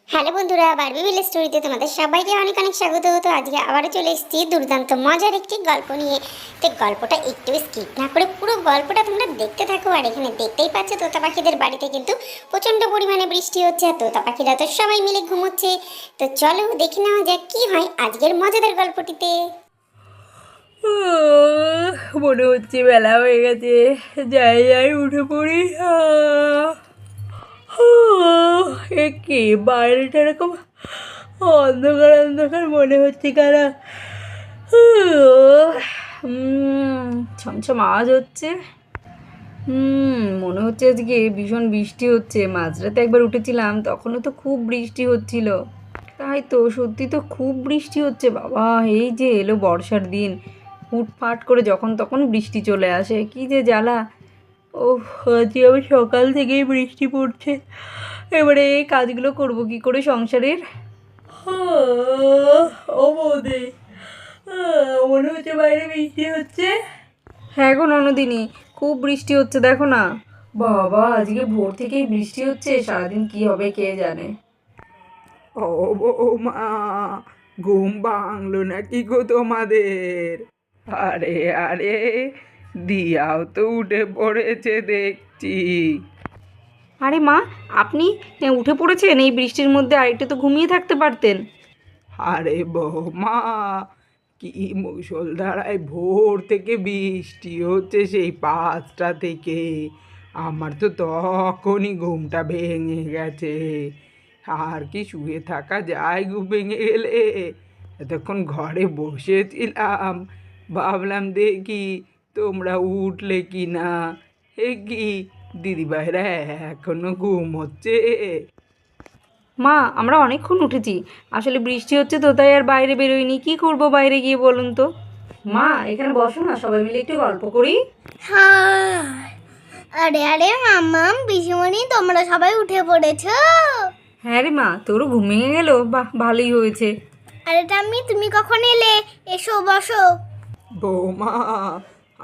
Hello বন্ধুরা, Barbie village স্টোরিতে তোমাদের সবাইকে অনেক অনেক স্বাগত। তো আজকে আবারও চলে এসেছি দুর্দান্ত মজার একটি গল্প নিয়ে। তো গল্পটা একটু স্কিপ না করে পুরো গল্পটা তোমরা দেখতে থাকো। আর এখানে দেখতেই পাচ্ছ তোতা পাখিদের বাড়িতে কিন্তু প্রচণ্ড পরিমাণে বৃষ্টি হচ্ছে, আর তোতা পাখিরা তো সবাই মিলে ঘুমোচ্ছে। তো চলো দেখে নেওয়া যাক কি হয় আজকের মজাদার গল্পটিতে। মনে হচ্ছে বেলা হয়ে গেছে, যাই যাই উঠে পড়ি। এ কি বাইরেটা এরকম অন্ধকার অন্ধকার মনে হচ্ছে কেন? ছমছম আওয়াজ হচ্ছে। মনে হচ্ছে আজকে ভীষণ বৃষ্টি হচ্ছে। মাঝরাতে একবার উঠেছিলাম, তখনও তো খুব বৃষ্টি হচ্ছিল। তাই তো, সত্যি তো খুব বৃষ্টি হচ্ছে বাবা। এই যে এলো বর্ষার দিন, হুটফাট করে যখন তখন বৃষ্টি চলে আসে, কি যে জ্বালা। ও আজকে আবার সকাল থেকেই বৃষ্টি পড়ছে। এবারে এই কাজগুলো করবো কি করে সংসারের? ও বৌদি, মনে হচ্ছে বাইরে বৃষ্টি হচ্ছে। হ্যাঁ গো ননদিনী, খুব বৃষ্টি হচ্ছে, দেখো না। বাবা, আজকে ভোর থেকেই বৃষ্টি হচ্ছে, সারাদিন কি হবে কে জানে। ও বৌমা, ঘুম ভাঙলো নাকি গো তোমাদের? আরে আরে, দিয়াও তো উঠে পড়েছে দেখছি। আরে মা, আপনি উঠে পড়েছেন এই বৃষ্টির মধ্যে? আরেকটু তো ঘুমিয়ে থাকতে পারতেন। আরে বৌমা, কি মুষলধারায় ভোর থেকে বৃষ্টি হচ্ছে, সেই 5টা থেকে। আমার তো তখনই ঘুমটা ভেঙে গেছে। আর কি শুয়ে থাকা যায় ঘুম ভেঙে গেলে? এতক্ষণ ঘরে বসেছিলাম, ভাবলাম দেখি তোমরা উঠলে কি না। এ কি, দিদিভাইরা এখনো ঘুম হচ্ছে? মা, আমরা অনেকক্ষণ উঠেছি, আসলে বৃষ্টি হচ্ছে তো তাই আর বাইরে বেরোয়নি। কি করব বাইরে গিয়ে বলুন তো? মা, এখানে বসো না, সবাই মিলে একটু গল্প করি। হ্যাঁ, আরে আরে মাম্মাম পিসিমণি, তোমরা সবাই উঠে পড়েছো? হ্যাঁ রে মা, তোরও ঘুম ভেঙে গেল? বাহ, ভালোই হয়েছে। আরে টাম্মি, তুমি কখন এলে? এসো বসো। বৌমা,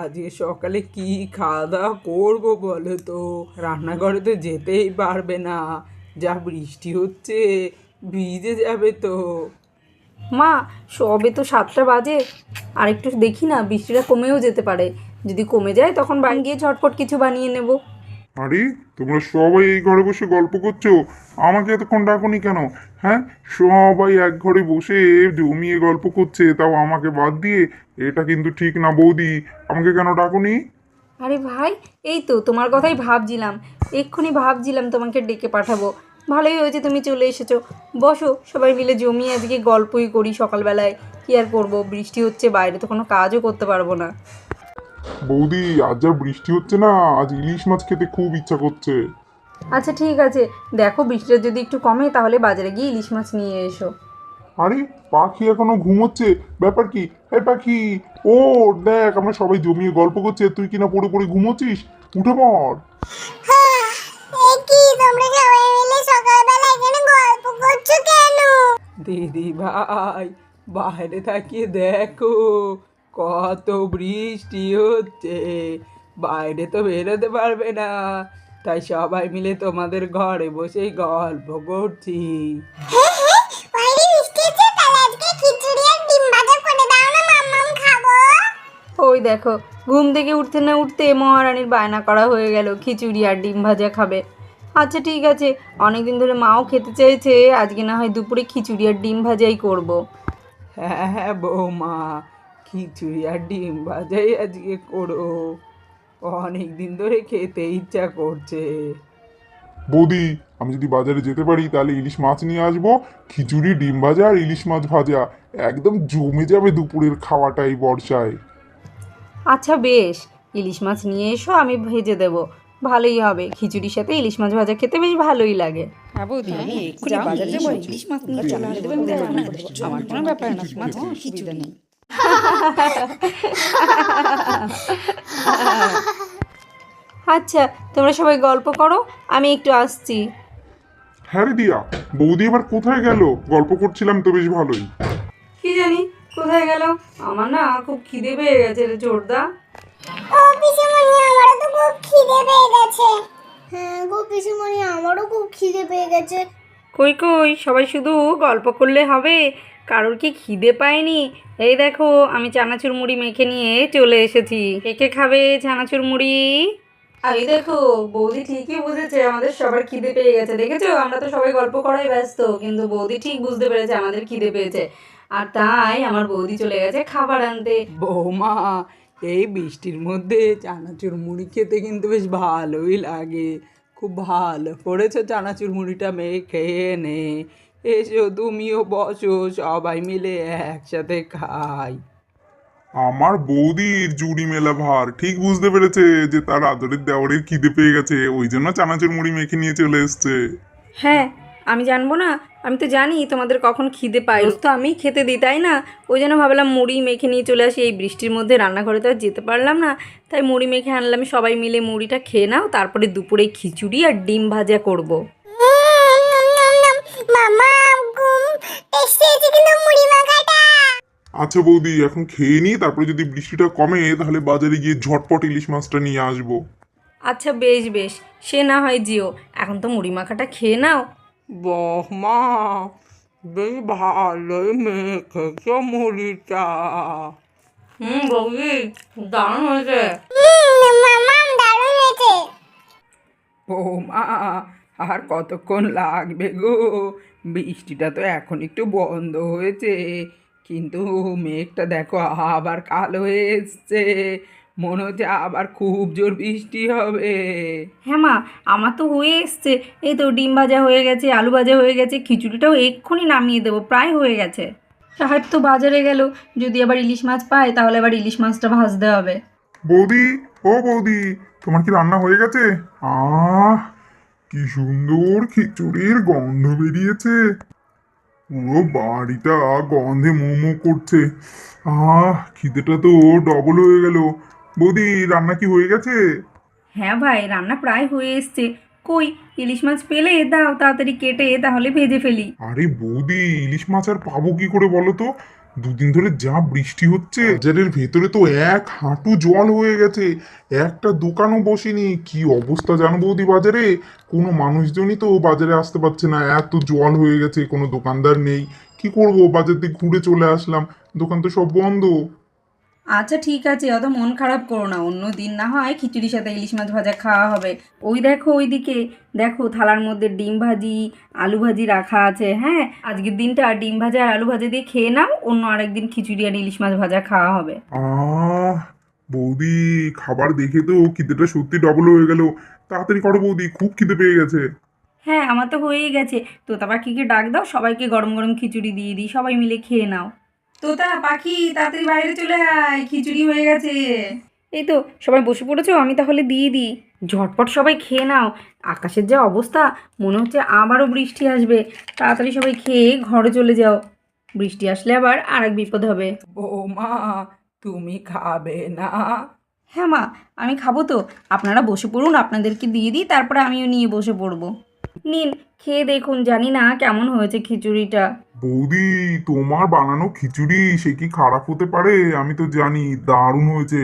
আজকে সকালে কি খাওয়া দাওয়া করবো বলো তো? রান্নাঘরে তো যেতেই পারবে না, যা বৃষ্টি হচ্ছে, ভিজে যাবে তো। মা, সবে তো 7টা বাজে, আর একটু দেখি না, বৃষ্টিটা কমেও যেতে পারে। যদি কমে যায় তখন বাড়ি গিয়ে ঝটপট কিছু বানিয়ে নেব। আরে, তোমরা সবাই এই ঘরে বসে গল্প করছো, আমাকে এতক্ষণ ডাকোনি কেন? হ্যাঁ, সবাই এক ঘরে বসে জমিয়ে গল্প করছে, তাও আমাকে বাদ দিয়ে। এটা কিন্তু ঠিক না বৌদি, আমাকে কেন ডাকোনি? আরে ভাই, এই তো তোমার কথাই ভাবছিলাম, এক্ষুনি ভাবছিলাম তোমাকে ডেকে পাঠাবো। ভালোই হয়েছে তুমি চলে এসেছো। বসো, সবাই মিলে জমিয়ে আজকে গল্পই করি সকালবেলায়। কি আর করব, বৃষ্টি হচ্ছে, বাইরে তো কোনো কাজও করতে পারবো না। বৌদি, আজ যা বৃষ্টি হচ্ছে না, আজ ইলিশ মাছ খেতে খুব ইচ্ছা করছে। আচ্ছা ঠিক আছে, দেখো বৃষ্টিটা যদি একটু কমে তাহলে বাজারে গিয়ে ইলিশ মাছ নিয়ে এসো। আরে, পাখি এখনো ঘুমোচ্ছে, ব্যাপার কি? এই পাখি, ও দেখ, আমরা সবাই জমিয়ে গল্প করছি আর তুই কিনা পড়ে পড়ে ঘুমোচ্ছিস। উঠে পড়। এ কি, তোমরা সবাই মিলে সকালবেলা এখানে গল্প করছো কেন? দিদি ভাই, বাইরে তাকিয়ে দেখো, কত বৃষ্টি হচ্ছে। বাইরে তো বেরোতে পারবে না, তাই সবাই মিলে তোমাদের ঘরে বসেই গল্প করছি। হ্যাঁ হ্যাঁ, বাইরে বৃষ্টি হচ্ছে, তাহলে আজকে খিচুড়ি আর ডিম ভাজা করে দাও না মাম্মাম, খাবো। ওই দেখো, ঘুম থেকে উঠতে না উঠতে মহারানীর বায়না করা হয়ে গেল, খিচুড়ি আর ডিম ভাজা খাবে। আচ্ছা ঠিক আছে, অনেকদিন ধরে মাও খেতে চেয়েছে, আজকে না হয় দুপুরে খিচুড়ি আর ডিম ভাজাই করব। হ্যাঁ হ্যাঁ বৌমা, খিচুড়ি আর ডিম ভাজাই আজকে করো, অনেক দিন ধরে খেতে ইচ্ছা করছে। বৌদি, আমি যদি বাজারে যেতে পারি তাহলে ইলিশ মাছ নিয়ে আসবো। খিচুড়ি, ডিম ভাজা আর ইলিশ মাছ ভাজা, একদম জমে যাবে দুপুরের খাওয়াটা এই বর্ষায়। আচ্ছা বেশ, ইলিশ মাছ নিয়ে এসো, আমি ভেজে দেব। ভালোই হবে, খিচুড়ির সাথে ইলিশ মাছ ভাজা খেতে বেশ ভালোই লাগে। আচ্ছা, তোমরা সবাই গল্প করো, আমি একটু আসছি। হ্যাঁ রে দিয়া, বৌদি এবার কোথায় গেল? গল্প করছিলাম তো বেশ ভালোই। কি জানি কোথায় গেল, আমার না খুব খিদে পেয়ে গেছে রে জোরদা। ও পিসিমণি, আমারও তো খুব খিদে পেয়ে গেছে। হ্যাঁ গো পিসিমণি, আমারও খুব খিদে পেয়ে গেছে। কই কই সবাই শুধু গল্প করলে হবে? কারোর কি খিদে পায়নি? এই দেখো আমি চানাচুর মুড়ি মেখে নিয়ে চলে এসেছি। কে কে খাবে চানাচুর মুড়ি? এই দেখো বৌদি ঠিকই বুঝেছে আমাদের সবার খিদে পেয়ে গেছে। দেখেছো, আমরা তো সবাই গল্প করাই ব্যস্ত, কিন্তু বৌদি ঠিক বুঝতে পেরেছে আমাদের খিদে পেয়েছে, আর তাই আমার বৌদি চলে গেছে খাবার আনতে। বৌমা, এই বৃষ্টির মধ্যে চানাচুর মুড়ি খেতে কিন্তু বেশ ভালোই লাগে। খুব ভালো করেছো চানাচুর মুড়িটা মেখে নে। এসো তুমিও বসো, সবাই মিলে একসাথে খাই। আমার বৌদির জুড়ি মেলা ভার ঠিক বুঝতে পেরেছে যে তার আদরের দেওরের খিদে পেয়ে গেছে, ওই জন্য চানাচুর মুড়ি মেখে নিয়ে চলে এসছে। হ্যাঁ, আমি জানবো না? আমি তো জানি তোমাদের কখন খিদে পাই, রোজ তো আমি খেতে দিই, তাই না? ওই জন্য ভাবলাম মুড়ি মেখে নিয়ে চলে আসি। এই বৃষ্টির মধ্যে রান্নাঘরে তো আর যেতে পারলাম না, তাই মুড়ি মেখে আনলাম। সবাই মিলে মুড়িটা খেয়ে নাও, তারপরে দুপুরে খিচুড়ি আর ডিম ভাজা করব। মামা ঘুম এসেছে কিন্তু মুড়ি মাখাটা। আচ্ছা বৌদি, এখন খেয়ে নি, তারপরে যদি বৃষ্টিটা কমে তাহলে বাজারে গিয়ে ঝটপট ইলিশ মাছটা নিয়ে আসবো। আচ্ছা বেশ বেশ, সে না হয় জিও, এখন তো মুড়ি মাখাটা খেয়ে নাও। বৌমা, বেশ ভালোই মেখেছো মুড়িটা। বৌদি দারুণ হয়েছে। মামা দারুণ হয়েছে। বৌমা, আর কতক্ষণ লাগবে গো? বৃষ্টিটা তো এখন একটু বন্ধ হয়েছে, কিন্তু মেঘটা দেখো আবার কালো হয়ে এসছে। মনে হচ্ছে আবার খুব জোর বৃষ্টি হবে। হ্যাঁ মা, আমার তো হয়ে এসছে। এই তো ডিম ভাজা হয়ে গেছে, আলু ভাজা হয়ে গেছে, খিচুড়িটাও এক্ষুনি নামিয়ে দেবো, প্রায় হয়ে গেছে। সাহেব তো বাজারে গেল, যদি আবার ইলিশ মাছ পায় তাহলে আবার ইলিশ মাছটা ভাজতে হবে। বৌদি, ও বৌদি, তোমার কি রান্না হয়ে গেছে? কি সুন্দর খিচুড়ির গন্ধ বেরিয়েছে, পুরো বাড়িটা গন্ধে মোমো করছে। খিদেটা তো ডবল হয়ে গেল। বৌদি, রান্না কি হয়ে গেছে? হ্যাঁ ভাই, রান্না প্রায় হয়ে এসছে। কই ইলিশ মাছ পেলে দাও, তাড়াতাড়ি কেটে তাহলে ভেজে ফেলি। আরে বৌদি, ইলিশ মাছ আর পাবো কি করে বলো তো? দুদিন ধরে যা বৃষ্টি হচ্ছে, বাজারের ভেতরে তো এক হাঁটু জল হয়ে গেছে, একটা দোকানও বসেনি। কি অবস্থা জানো বৌদি বাজারে? কোনো মানুষজনই তো বাজারে আসতে পারছে না, এত জল হয়ে গেছে, কোনো দোকানদার নেই। কি করব, বাজার থেকে ঘুরে চলে আসলাম, দোকান তো সব বন্ধ। আচ্ছা ঠিক আছে, অত মন খারাপ করো না, অন্য দিন না হয় খিচুড়ির সাথে ইলিশ মাছ ভাজা খাওয়া হবে। ওই দেখো ওইদিকে দেখো, থালার মধ্যে ডিম ভাজি আলু ভাজি রাখা আছে। হ্যাঁ, আজকের দিনটা ডিম ভাজা আর আলু ভাজা দিয়ে খেয়ে নাও, অন্য আরেকদিন খিচুড়ি আর ইলিশ মাছ ভাজা খাওয়া হবে। বৌদি, খাবার দেখে তো খিদেটা সত্যি ডবল হয়ে গেল। তাড়াতাড়ি করো বৌদি, খুব খিদে পেয়ে গেছে। হ্যাঁ, আমার তো হয়েই গেছে। তোতা পাখিকে ডাক দাও, সবাইকে গরম গরম খিচুড়ি দিয়ে দিই, সবাই মিলে খেয়ে নাও। তোতা পাখি তাড়াতাড়ি বাইরে চলে আয়, খিচুড়ি হয়ে গেছে। এই তো সবাই বসে পড়েছো, আমি তাহলে দিয়ে দিই। ঝটপট সবাই খেয়ে নাও, আকাশের যা অবস্থা, মনে হচ্ছে আবারও বৃষ্টি আসবে। তাড়াতাড়ি সবাই খেয়ে ঘরে চলে যাও, বৃষ্টি আসলে আবার আরেক বিপদ হবে। বৌমা, তুমি খাবে না? হ্যাঁ মা, আমি খাবো তো। আপনারা বসে পড়ুন, আপনাদেরকে দিয়ে দিই, তারপরে আমিও নিয়ে বসে পড়বো। নিন খেয়ে দেখুন, জানি না কেমন হয়েছে খিচুড়িটা। বৌদি, তোমার বানানো খিচুড়ি সে কি খারাপ হতে পারে? আমি তো জানি দারুণ হয়েছে।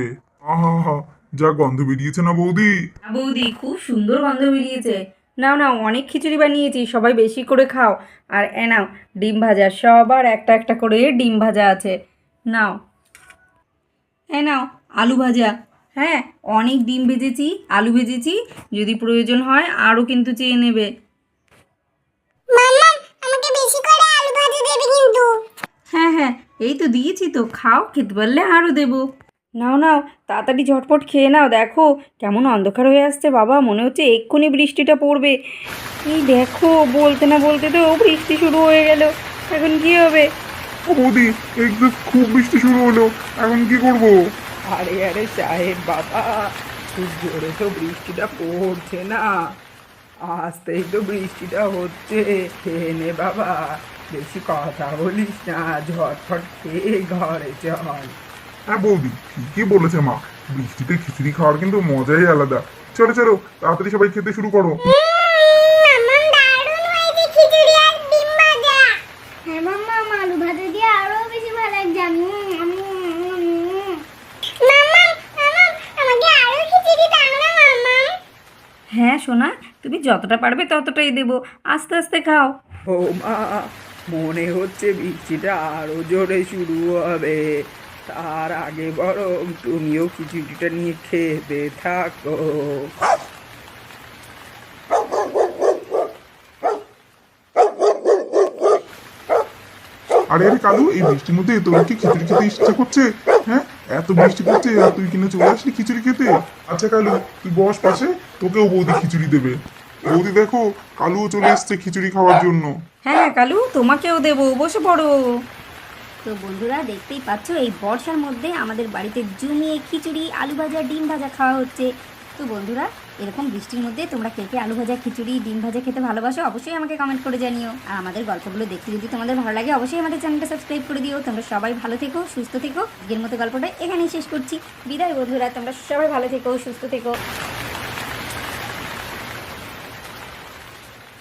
আহা, যা গন্ধ বেরিয়েছে না বৌদি! বৌদি খুব সুন্দর গন্ধ বেরিয়েছে। নাও নাও, অনেক খিচুড়ি বানিয়েছি, সবাই বেশি করে খাও। আর এ নাও ডিম ভাজা, সবার একটা একটা করে ডিম ভাজা আছে, নাও। এ নাও আলু ভাজা। হ্যাঁ, অনেক ডিম ভেজেছি, আলু ভেজেছি, যদি প্রয়োজন হয় আরও কিন্তু চেয়ে নেবে। মামা আমাকে বেশি করে আলু ভাজি দেবে কিন্তু। হ্যাঁ হ্যাঁ, এই তো দিয়েছি তো, খাও, খেতে পারলে আরও দেবো। নাও নাও, তাড়াতাড়ি ঝটপট খেয়ে নাও। দেখো কেমন অন্ধকার হয়ে আসছে বাবা, মনে হচ্ছে এক্ষুনি বৃষ্টিটা পড়বে। এই দেখো, বলতে না বলতে তো বৃষ্টি শুরু হয়ে গেল, এখন কি হবে? ও বৌদি, এই তো খুব বৃষ্টি শুরু হলো, এখন কি করব? আরে আরে সাহেব বাবা, খুব জোরে তো বৃষ্টিটা পড়ছে না, আসতেই তো বৃষ্টিটা হচ্ছে। খেয়ে নে বাবা, বেশি কথা বলিস না, ঝটফট খেয়ে ঘরে চল। হ্যাঁ বৌদি, ঠিকই বলেছে মা, বৃষ্টিতে খিচুড়ি খাওয়ার কিন্তু মজাই আলাদা। চলো চলো, তাড়াতাড়ি সবাই খেতে শুরু করো। মামা দারুণ হয়েছে খিচুড়ি আর ডিম ভাজা। হ্যাঁ মামা, আলু ভাজা দিয়ে আরো বেশি ভালো লাগছে। মামা মামা আমাকে আরো খিচুড়ি দাও না মামা। হ্যাঁ সোনা, তুমি যতটা পারবে ততটাই দেবো, আস্তে আস্তে খাও। মা মনে হচ্ছে বৃষ্টিটা আরো জোরে শুরু হবে, তার আগে বরং তুমিও খিচুড়িটা নিয়ে খেতে থাকো। আরে আরে কালু, এই বৃষ্টির মধ্যে তোর কি খিচুড়ি খেতে ইচ্ছা করছে? হ্যাঁ, এত বৃষ্টি পড়ছে আর তুই কিনে চলে আসলি খিচুড়ি খেতে? আচ্ছা কালু, তুই বস পাশে, তোকেও বৌদি খিচুড়ি দেবে। বৌদি দেখো, কালুও চলে এসছে খিচুড়ি খাওয়ার জন্য। হ্যাঁ কালু, তোমাকেও দেবো, বসে পড়ো। তো বন্ধুরা দেখতেই পাচ্ছ এই বর্ষার মধ্যে আমাদের বাড়িতে জমিয়ে খিচুড়ি, আলু ভাজা, ডিম ভাজা খাওয়া হচ্ছে। তো বন্ধুরা, এরকম বৃষ্টির মধ্যে তোমরা কে কে আলু ভাজা, খিচুড়ি, ডিম ভাজা খেতে ভালোবাসো অবশ্যই আমাকে কমেন্ট করে জানিও। আর আমাদের গল্পগুলো দেখতে যদি তোমাদের ভালো লাগে অবশ্যই আমাদের চ্যানেলটা সাবস্ক্রাইব করে দিও। তোমরা সবাই ভালো থেকো, সুস্থ থেকো। আজকের মতো গল্পটা এখানেই শেষ করছি। বিদায় বন্ধুরা, তোমরা সবাই ভালো থেকো, সুস্থ থেকো।